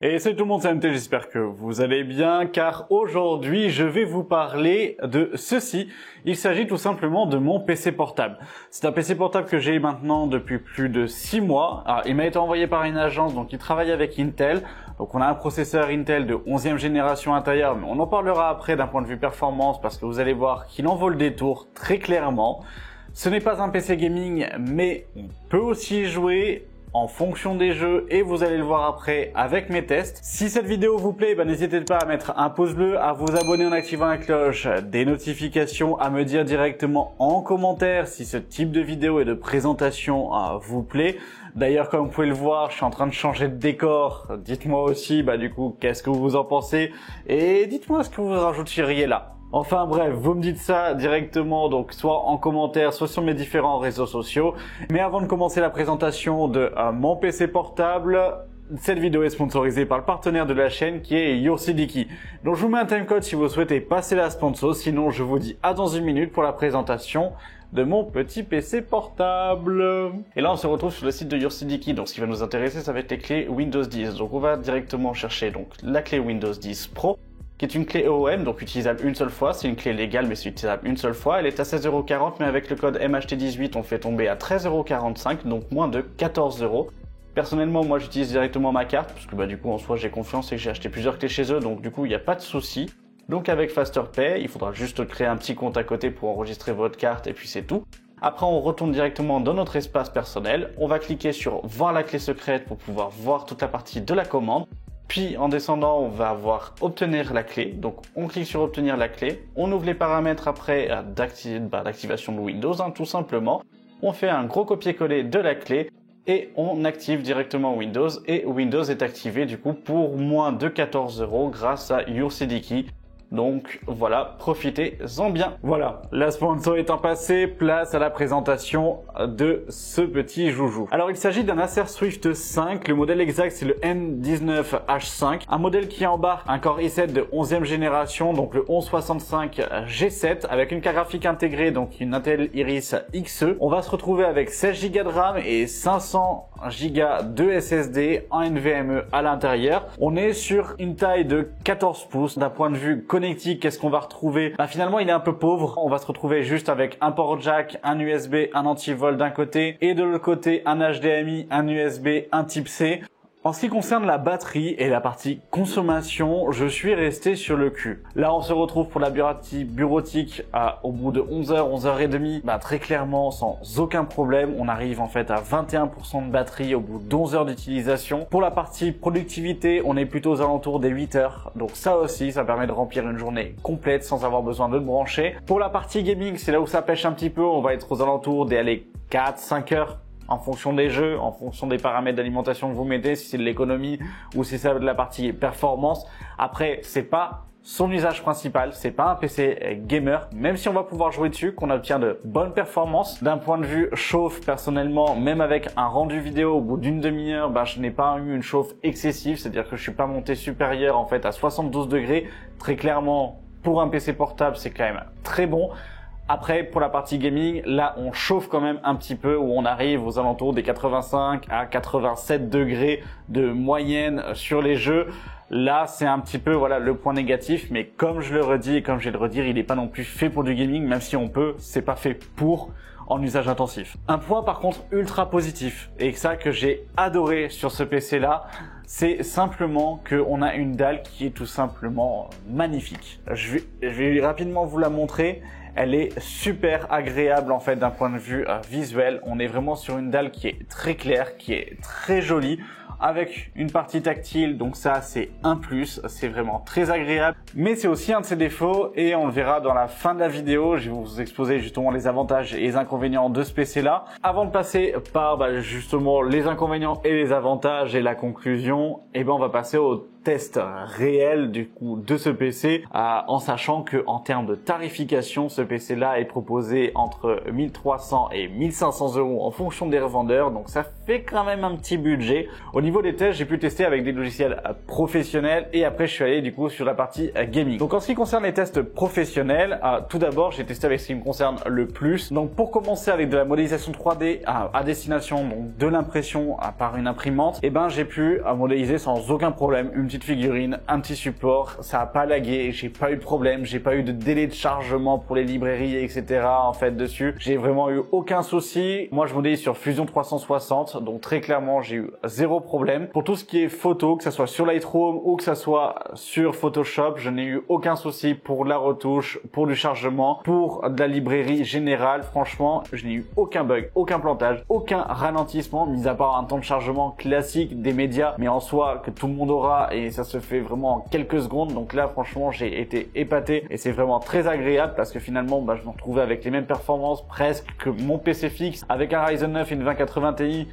Et salut tout le monde, c'est MT, j'espère que vous allez bien, car aujourd'hui je vais vous parler de ceci. Il s'agit tout simplement de mon PC portable. C'est un PC portable que j'ai maintenant depuis plus de 6 mois. Alors, il m'a été envoyé par une agence, donc il travaille avec Intel. Donc on a un processeur Intel de 11e génération intérieure, mais on en parlera après d'un point de vue performance, parce que vous allez voir qu'il en vaut le détour très clairement. Ce n'est pas un PC gaming, mais on peut aussi y jouer en fonction des jeux et vous allez le voir après avec mes tests. Si cette vidéo vous plaît, n'hésitez pas à mettre un pouce bleu, à vous abonner en activant la cloche des notifications, à me dire directement en commentaire si ce type de vidéo et de présentation vous plaît. D'ailleurs, comme vous pouvez le voir, je suis en train de changer de décor. Dites-moi aussi, du coup, qu'est-ce que vous en pensez et dites-moi ce que vous rajouteriez là. Enfin bref, vous me dites ça directement, donc soit en commentaire, soit sur mes différents réseaux sociaux. Mais avant de commencer la présentation de mon PC portable, cette vidéo est sponsorisée par le partenaire de la chaîne qui est YourCDKey. Donc je vous mets un timecode si vous souhaitez passer la sponsor, sinon je vous dis à dans une minute pour la présentation de mon petit PC portable. Et là on se retrouve sur le site de YourCDKey, donc ce qui va nous intéresser ça va être les clés Windows 10. Donc on va directement chercher donc la clé Windows 10 Pro, qui est une clé EOM, donc utilisable une seule fois. C'est une clé légale, mais c'est utilisable une seule fois. Elle est à 16,40 €, mais avec le code MHT18, on fait tomber à 13,45 €, donc moins de 14 €. Personnellement, moi, j'utilise directement ma carte, parce que du coup, en soi, j'ai confiance et que j'ai acheté plusieurs clés chez eux, donc du coup, il n'y a pas de souci. Donc avec FasterPay, il faudra juste créer un petit compte à côté pour enregistrer votre carte, et puis c'est tout. Après, on retourne directement dans notre espace personnel. On va cliquer sur « Voir la clé secrète » pour pouvoir voir toute la partie de la commande. Puis en descendant, on va avoir obtenir la clé. Donc on clique sur obtenir la clé. On ouvre les paramètres après d'activation de Windows, tout simplement. On fait un gros copier-coller de la clé et on active directement Windows. Et Windows est activé du coup pour moins de 14 € grâce à YourCDKey. Donc voilà, profitez-en bien. Voilà, la sponsor étant passée, place à la présentation de ce petit joujou. Alors il s'agit d'un Acer Swift 5, le modèle exact c'est le M19H5, un modèle qui embarque un Core i7 de 11e génération, donc le 1165 G7, avec une carte graphique intégrée, donc une Intel Iris Xe. On va se retrouver avec 16 Go de RAM et 500 Go de SSD en NVMe à l'intérieur. On est sur une taille de 14 pouces. D'un point de vue connectique, qu'est-ce qu'on va retrouver? Finalement, il est un peu pauvre. On va se retrouver juste avec un port jack, un USB, un anti-vol d'un côté et de l'autre côté un HDMI, un USB, un type C. En ce qui concerne la batterie et la partie consommation, je suis resté sur le cul. Là, on se retrouve pour la bureautique au bout de 11h, 11h30, très clairement, sans aucun problème. On arrive en fait à 21% de batterie au bout d'11 heures d'utilisation. Pour la partie productivité, on est plutôt aux alentours des 8 heures. Donc ça aussi, ça permet de remplir une journée complète sans avoir besoin de le brancher. Pour la partie gaming, c'est là où ça pêche un petit peu. On va être aux alentours des 4-5 heures. En fonction des jeux, en fonction des paramètres d'alimentation que vous mettez, si c'est de l'économie ou si c'est de la partie performance. Après, c'est pas son usage principal, c'est pas un PC gamer, même si on va pouvoir jouer dessus, qu'on obtient de bonnes performances. D'un point de vue chauffe, personnellement, même avec un rendu vidéo au bout d'une demi-heure, je n'ai pas eu une chauffe excessive, c'est-à-dire que je suis pas monté supérieur en fait à 72 degrés. Très clairement, pour un PC portable, c'est quand même très bon. Après, pour la partie gaming, là, on chauffe quand même un petit peu, où on arrive aux alentours des 85 à 87 degrés de moyenne sur les jeux. Là, c'est un petit peu, le point négatif, mais comme je le redis et comme je vais le redire, il n'est pas non plus fait pour du gaming, même si on peut, c'est pas fait pour en usage intensif. Un point par contre ultra positif, et ça que j'ai adoré sur ce PC là, c'est simplement qu'on a une dalle qui est tout simplement magnifique. Je vais rapidement vous la montrer. Elle est super agréable en fait d'un point de vue visuel. On est vraiment sur une dalle qui est très claire, qui est très jolie, avec une partie tactile, donc ça c'est un plus, c'est vraiment très agréable, mais c'est aussi un de ses défauts et on le verra dans la fin de la vidéo. Je vais vous exposer justement les avantages et les inconvénients de ce PC là. Avant de passer par justement les inconvénients et les avantages et la conclusion, on va passer au test réel du coup de ce PC, en sachant que en termes de tarification, ce PC-là est proposé entre 1300 et 1500 € en fonction des revendeurs, donc ça fait quand même un petit budget. Au niveau des tests, j'ai pu tester avec des logiciels professionnels et après je suis allé du coup sur la partie gaming. Donc en ce qui concerne les tests professionnels, tout d'abord j'ai testé avec ce qui me concerne le plus. Donc pour commencer avec de la modélisation 3D à destination donc de l'impression par une imprimante, et ben j'ai pu modéliser sans aucun problème une petite figurine, un petit support, ça a pas lagué, j'ai pas eu de problème, j'ai pas eu de délai de chargement pour les librairies etc. en fait dessus, j'ai vraiment eu aucun souci. Moi je modélise sur Fusion 360, donc très clairement j'ai eu zéro problème. Pour tout ce qui est photo, que ça soit sur Lightroom ou que ça soit sur Photoshop, je n'ai eu aucun souci pour la retouche, pour du chargement, pour de la librairie générale. Franchement, je n'ai eu aucun bug, aucun plantage, aucun ralentissement, mis à part un temps de chargement classique des médias, mais en soi que tout le monde aura et ça se fait vraiment en quelques secondes. Donc là, franchement, j'ai été épaté et c'est vraiment très agréable parce que finalement, je me retrouvais avec les mêmes performances presque que mon PC fixe avec un Ryzen 9 et une 2080 Ti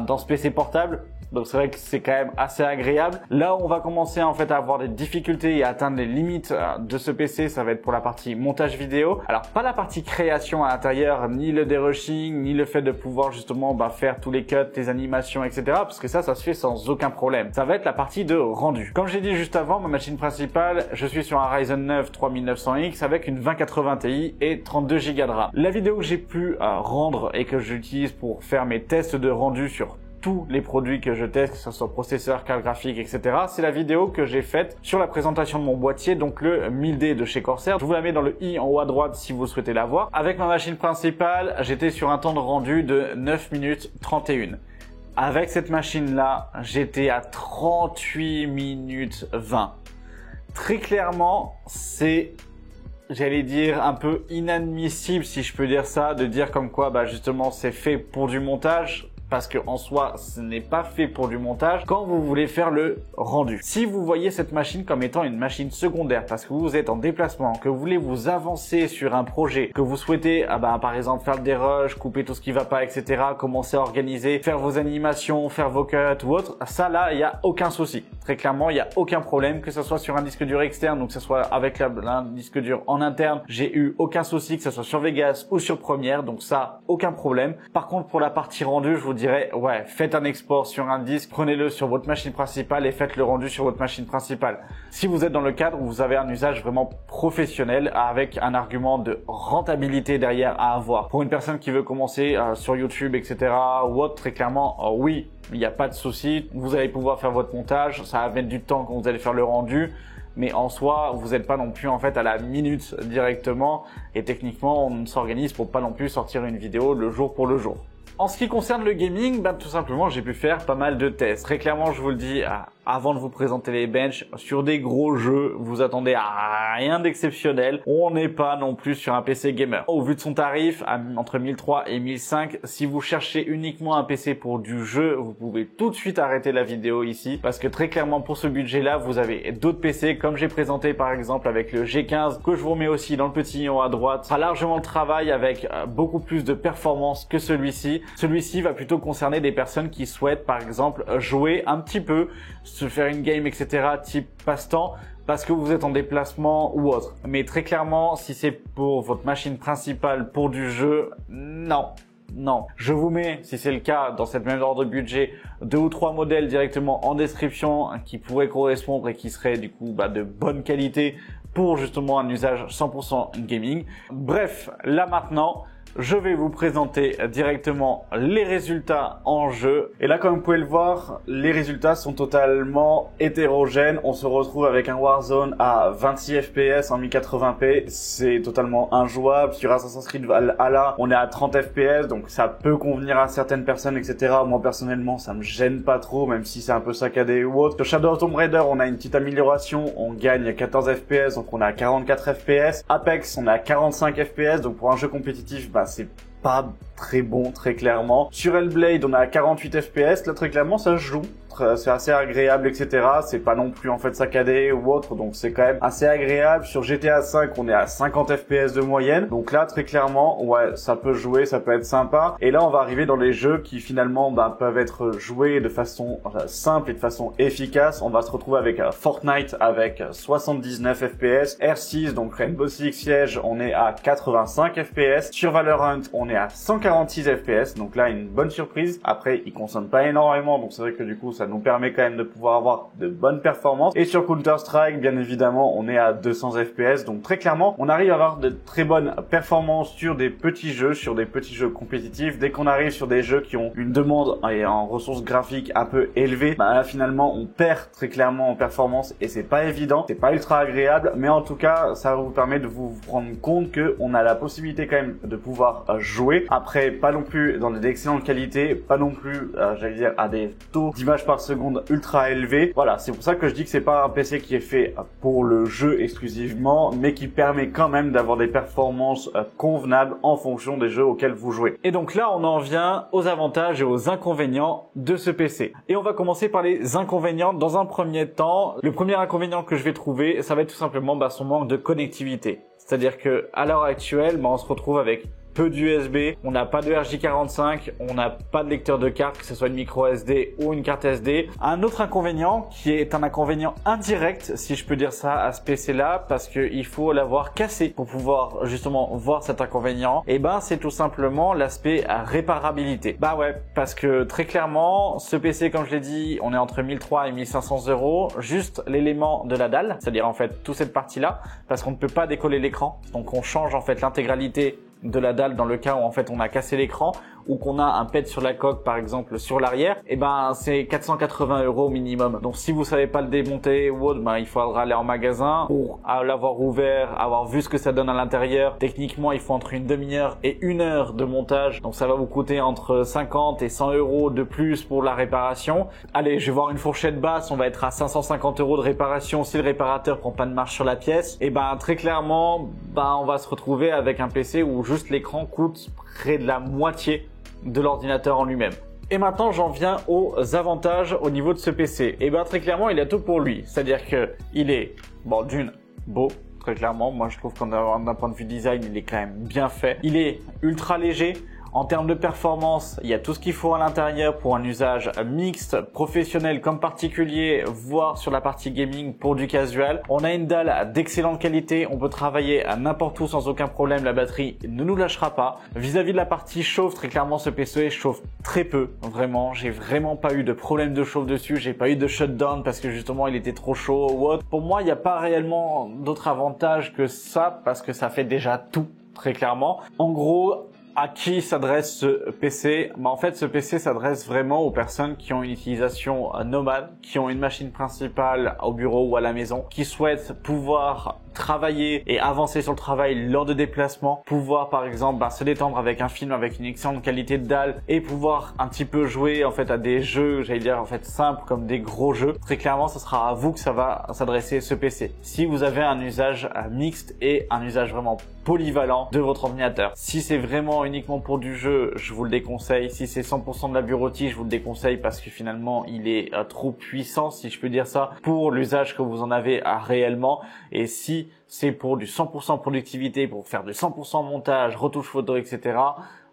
dans ce PC portable. Donc c'est vrai que c'est quand même assez agréable. Là où on va commencer en fait à avoir des difficultés et à atteindre les limites de ce PC, ça va être pour la partie montage vidéo. Alors pas la partie création à l'intérieur, ni le derushing, ni le fait de pouvoir justement faire tous les cuts, les animations, etc. Parce que ça se fait sans aucun problème. Ça va être la partie de rendu. Comme j'ai dit juste avant, ma machine principale, je suis sur un Ryzen 9 3900X avec une 2080 Ti et 32 Go de RAM. La vidéo que j'ai pu rendre et que j'utilise pour faire mes tests de rendu sur tous les produits que je teste, que ce soit processeur, carte graphique, etc. C'est la vidéo que j'ai faite sur la présentation de mon boîtier, donc le 1000D de chez Corsair. Je vous la mets dans le i en haut à droite si vous souhaitez la voir. Avec ma machine principale, j'étais sur un temps de rendu de 9 minutes 31. Avec cette machine-là, j'étais à 38 minutes 20. Très clairement, c'est, j'allais dire, un peu inadmissible, si je peux dire ça, de dire comme quoi, justement, c'est fait pour du montage. Parce que en soi, ce n'est pas fait pour du montage quand vous voulez faire le rendu. Si vous voyez cette machine comme étant une machine secondaire parce que vous êtes en déplacement, que vous voulez vous avancer sur un projet, que vous souhaitez, par exemple, faire des rushs, couper tout ce qui va pas, etc., commencer à organiser, faire vos animations, faire vos cuts ou autre, ça là, il n'y a aucun souci. Très clairement, il n'y a aucun problème, que ce soit sur un disque dur externe ou que ce soit avec un disque dur en interne, j'ai eu aucun souci, que ce soit sur Vegas ou sur Premiere, donc ça, aucun problème. Par contre, pour la partie rendue, je vous dirais, faites un export sur un disque, prenez-le sur votre machine principale et faites le rendu sur votre machine principale. Si vous êtes dans le cadre où vous avez un usage vraiment professionnel avec un argument de rentabilité derrière à avoir. Pour une personne qui veut commencer sur YouTube, etc. ou autre, très clairement, oui, il n'y a pas de souci. Vous allez pouvoir faire votre montage, ça va mettre du temps quand vous allez faire le rendu. Mais en soi, vous n'êtes pas non plus en fait à la minute directement et techniquement, on s'organise pour pas non plus sortir une vidéo le jour pour le jour. En ce qui concerne le gaming, tout simplement, j'ai pu faire pas mal de tests. Très clairement, je vous le dis, avant de vous présenter les benches, sur des gros jeux, vous attendez à rien d'exceptionnel. On n'est pas non plus sur un PC gamer. Au vu de son tarif, entre 1003 et 1005, si vous cherchez uniquement un PC pour du jeu, vous pouvez tout de suite arrêter la vidéo ici. Parce que très clairement, pour ce budget-là, vous avez d'autres PC, comme j'ai présenté par exemple avec le G15, que je vous remets aussi dans le petit i en haut à droite. Ça sera largement le travail avec beaucoup plus de performance que celui-ci. Celui-ci va plutôt concerner des personnes qui souhaitent par exemple jouer un petit peu, se faire une game, etc. type passe-temps parce que vous êtes en déplacement ou autre. Mais très clairement, si c'est pour votre machine principale pour du jeu, non. Non, je vous mets, si c'est le cas, dans cette même ordre de budget, 2 ou 3 modèles directement en description qui pourraient correspondre et qui seraient du coup de bonne qualité pour justement un usage 100% gaming. Bref, là maintenant, je vais vous présenter directement les résultats en jeu. Et là, comme vous pouvez le voir, les résultats sont totalement hétérogènes. On se retrouve avec un Warzone à 26 FPS en 1080p. C'est totalement injouable. Sur Assassin's Creed Valhalla, on est à 30 FPS, donc ça peut convenir à certaines personnes, etc. Moi, personnellement, ça me gêne pas trop, même si c'est un peu saccadé ou autre. Sur Shadow of Tomb Raider, on a une petite amélioration. On gagne à 14 FPS, donc on est à 44 FPS. Apex, on est à 45 FPS, donc pour un jeu compétitif, c'est pas très bon, très clairement. Sur Hellblade, on est à 48 FPS, là très clairement ça se joue. C'est assez agréable, etc. C'est pas non plus en fait saccadé ou autre, donc c'est quand même assez agréable. Sur GTA 5, on est à 50 FPS de moyenne, donc là très clairement, ouais, ça peut jouer, ça peut être sympa. Et là, on va arriver dans les jeux qui finalement peuvent être joués de façon simple et de façon efficace. On va se retrouver avec Fortnite avec 79 FPS, R6 donc Rainbow Six Siege, on est à 85 FPS. Sur Valorant, on est à 146 FPS, donc là une bonne surprise. Après, il consomme pas énormément, donc c'est vrai que du coup ça nous permet quand même de pouvoir avoir de bonnes performances. Et sur Counter-Strike, bien évidemment, on est à 200 FPS. Donc très clairement, on arrive à avoir de très bonnes performances sur des petits jeux compétitifs. Dès qu'on arrive sur des jeux qui ont une demande et en ressources graphiques un peu élevées, là, finalement, on perd très clairement en performance et c'est pas évident. C'est pas ultra agréable, mais en tout cas, ça vous permet de vous rendre compte que on a la possibilité quand même de pouvoir jouer. Après, pas non plus dans d'excellentes qualités, pas non plus, j'allais dire, à des taux d'image par seconde ultra élevé. Voilà, c'est pour ça que je dis que c'est pas un PC qui est fait pour le jeu exclusivement, mais qui permet quand même d'avoir des performances convenables en fonction des jeux auxquels vous jouez. Et donc là, on en vient aux avantages et aux inconvénients de ce PC. Et on va commencer par les inconvénients. Dans un premier temps, le premier inconvénient que je vais trouver, ça va être tout simplement son manque de connectivité. C'est-à-dire que à l'heure actuelle, on se retrouve avec peu d'USB, on n'a pas de RJ45, on n'a pas de lecteur de carte, que ce soit une micro SD ou une carte SD. Un autre inconvénient, qui est un inconvénient indirect, si je peux dire ça, à ce PC-là, parce qu'il faut l'avoir cassé pour pouvoir justement voir cet inconvénient, et c'est tout simplement l'aspect réparabilité. Ouais, parce que très clairement, ce PC, comme je l'ai dit, on est entre 1300 et 1500 €, juste l'élément de la dalle, c'est-à-dire en fait toute cette partie-là, parce qu'on ne peut pas décoller l'écran, donc on change en fait l'intégralité de la dalle dans le cas où en fait on a cassé l'écran ou qu'on a un pet sur la coque par exemple sur l'arrière, c'est 480 € minimum. Donc si vous savez pas le démonter ou autre, il faudra aller en magasin pour l'avoir ouvert, avoir vu ce que ça donne à l'intérieur. Techniquement, il faut entre une demi-heure et 1 heure de montage, donc ça va vous coûter entre 50 et 100 € de plus pour la réparation. Allez, je vais voir une fourchette basse, on va être à 550 € de réparation si le réparateur prend pas de marge sur la pièce. Et très clairement, on va se retrouver avec un PC où juste l'écran coûte près de la moitié de l'ordinateur en lui-même. Et maintenant, j'en viens aux avantages au niveau de ce PC. Très clairement, il a tout pour lui. C'est-à-dire que il est, d'une, beau. Très clairement, moi je trouve d'un point de vue design, il est quand même bien fait. Il est ultra léger. En termes de performance, il y a tout ce qu'il faut à l'intérieur pour un usage mixte, professionnel comme particulier, voire sur la partie gaming pour du casual. On a une dalle d'excellente qualité, on peut travailler à n'importe où sans aucun problème, la batterie ne nous lâchera pas. Vis-à-vis de la partie chauffe, très clairement ce PC chauffe très peu, vraiment. J'ai vraiment pas eu de problème de chauffe dessus, j'ai pas eu de shutdown parce que justement il était trop chaud ou autre. Pour moi, il n'y a pas réellement d'autres avantages que ça parce que ça fait déjà tout, très clairement. En gros, à qui s'adresse ce PC? En fait, ce PC s'adresse vraiment aux personnes qui ont une utilisation nomade, qui ont une machine principale au bureau ou à la maison, qui souhaitent pouvoir travailler et avancer sur le travail lors de déplacements, pouvoir par exemple se détendre avec un film avec une excellente qualité de dalle et pouvoir un petit peu jouer en fait à des jeux, j'allais dire en fait simples comme des gros jeux. Très clairement, ce sera à vous que ça va s'adresser ce PC. Si vous avez un usage mixte et un usage vraiment polyvalent de votre ordinateur. Si c'est vraiment uniquement pour du jeu, je vous le déconseille. Si c'est 100% de la bureautique, je vous le déconseille parce que finalement, il est trop puissant, si je peux dire ça, pour l'usage que vous en avez réellement. Et si c'est pour du 100% productivité, pour faire du 100% montage, retouche photo, etc.,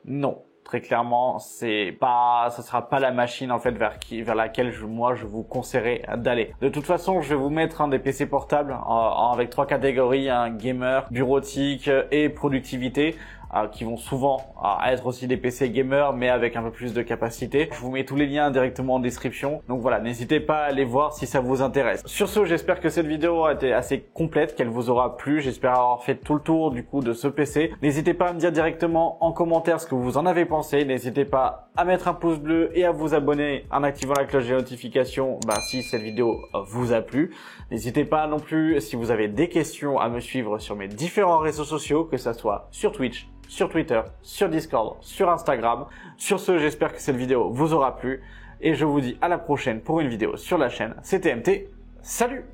non. Très clairement, ça sera pas la machine en fait vers laquelle moi je vous conseillerais d'aller. De toute façon, je vais vous mettre des PC portables avec 3 catégories, gamer, bureautique et productivité. Qui vont souvent être aussi des PC gamers mais avec un peu plus de capacité. Je vous mets tous les liens directement en description. Donc voilà, n'hésitez pas à aller voir si ça vous intéresse. Sur ce, j'espère que cette vidéo a été assez complète, qu'elle vous aura plu. J'espère avoir fait tout le tour du coup de ce PC. N'hésitez pas à me dire directement en commentaire ce que vous en avez pensé. N'hésitez pas à mettre un pouce bleu et à vous abonner en activant la cloche des notifications si cette vidéo vous a plu. N'hésitez pas non plus, si vous avez des questions, à me suivre sur mes différents réseaux sociaux, que ça soit sur Twitch, sur Twitter, sur Discord, sur Instagram. Sur ce, j'espère que cette vidéo vous aura plu et je vous dis à la prochaine pour une vidéo sur la chaîne. C'était MT, salut!